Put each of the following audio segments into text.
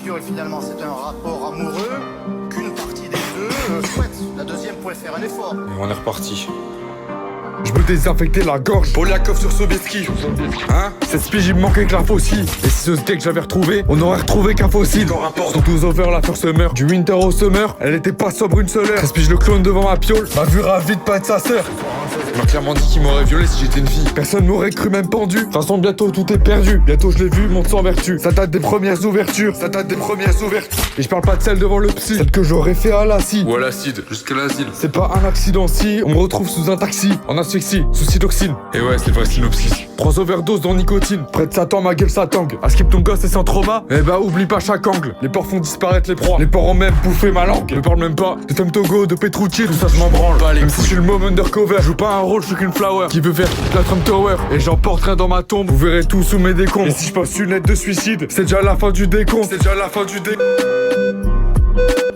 Et finalement, c'est un rapport amoureux qu'une partie des deux souhaite. La deuxième pourrait faire un effort. Et on est reparti. Je me désinfectais la gorge. Polyakov sur Sobieski. Hein? Cette spige, il me manquait que la faucille. Et si ce steak j'avais retrouvé, on aurait retrouvé qu'un fossile. Sont tous over la first summer. Du winter au summer, elle était pas sobre une seule heure. 13 piges le clone devant ma piole, m'a vu ravi de pas être sa sœur. Il m'a clairement dit qu'il m'aurait violé si j'étais une fille. Personne m'aurait cru même pendu. De toute façon, bientôt tout est perdu. Bientôt je l'ai vu, monte sans vertu. Ça date des premières ouvertures. Et je parle pas de celle devant le psy. Celle que j'aurais fait à l'acide. Ou à l'acide, jusqu'à l'asile. C'est pas un accident si on me retrouve sous un taxi. En asphyxie, sous cytoxine. Et ouais, c'est le vrai synopsis. 3 overdoses dans nicotine. Près de Satan, ma gueule ça tangue. À skip ton gosse et sans trauma. Eh bah oublie pas chaque angle. Les porcs font disparaître les proies. Les porcs ont même bouffé ma langue. Ne parle même pas de Tom Togo, de Petrucci. Tout ça je m'en branle. Même si je suis le môme undercover, je joue pas un rôle, je suis qu'une flower qui veut faire la Trump Tower. Et j'emporte rien dans ma tombe. Vous verrez tout sous mes décombres. Et si je poste une lettre de suicide, c'est déjà la fin du décompte.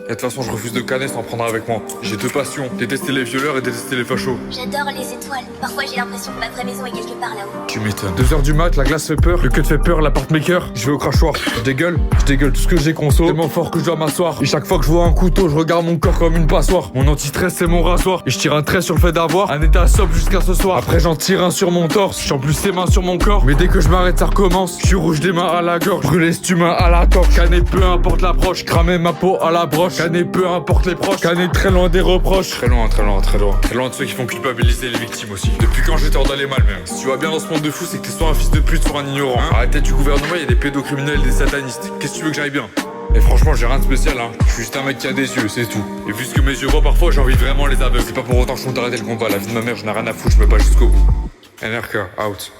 Et de toute façon, je refuse de canner sans prendre avec moi. J'ai deux passions, détester les violeurs et détester les fachos. J'adore les étoiles. Parfois j'ai l'impression que ma vraie maison est quelque part là-haut. Tu m'étonnes. 2h du mat, la glace fait peur. Le cut fait peur, l'appart maker. Je vais au crachoir. Je dégueule tout ce que j'ai conso. Tellement fort que je dois m'asseoir. Et chaque fois que je vois un couteau, je regarde mon corps comme une passoire. Mon anti-stress, c'est mon rasoir. Et je tire un trait sur le fait d'avoir un état sobre jusqu'à ce soir. Après, j'en tire un sur mon torse. J'en plus ses mains sur mon corps. Mais dès que je m'arrête, ça recommence. Je suis rouge des mains à la gorge. Brûlé cet humain à la torche. Canner, peu importe l'approche. Cramer ma peau à la broche. Canner, peu importe les proches. Canner très loin des reproches. Très loin de ceux qui font culpabiliser les victimes aussi. Depuis quand je t'ordonne les mal même. Si tu vas bien dans ce monde de fou, c'est que t'es soit un fils de pute, soit un ignorant. Hein? À la tête du gouvernement, il y a des pédocriminels, des satanistes. Qu'est-ce que tu veux que j'aille bien? Et franchement, j'ai rien de spécial, hein. Je suis juste un mec qui a des yeux, c'est tout. Et vu ce que mes yeux voient parfois, j'ai envie de vraiment les aveugler. C'est pas pour autant que je compte arrêter le combat. La vie de ma mère, je n'ai rien à foutre, je me bats jusqu'au bout. NRK, out.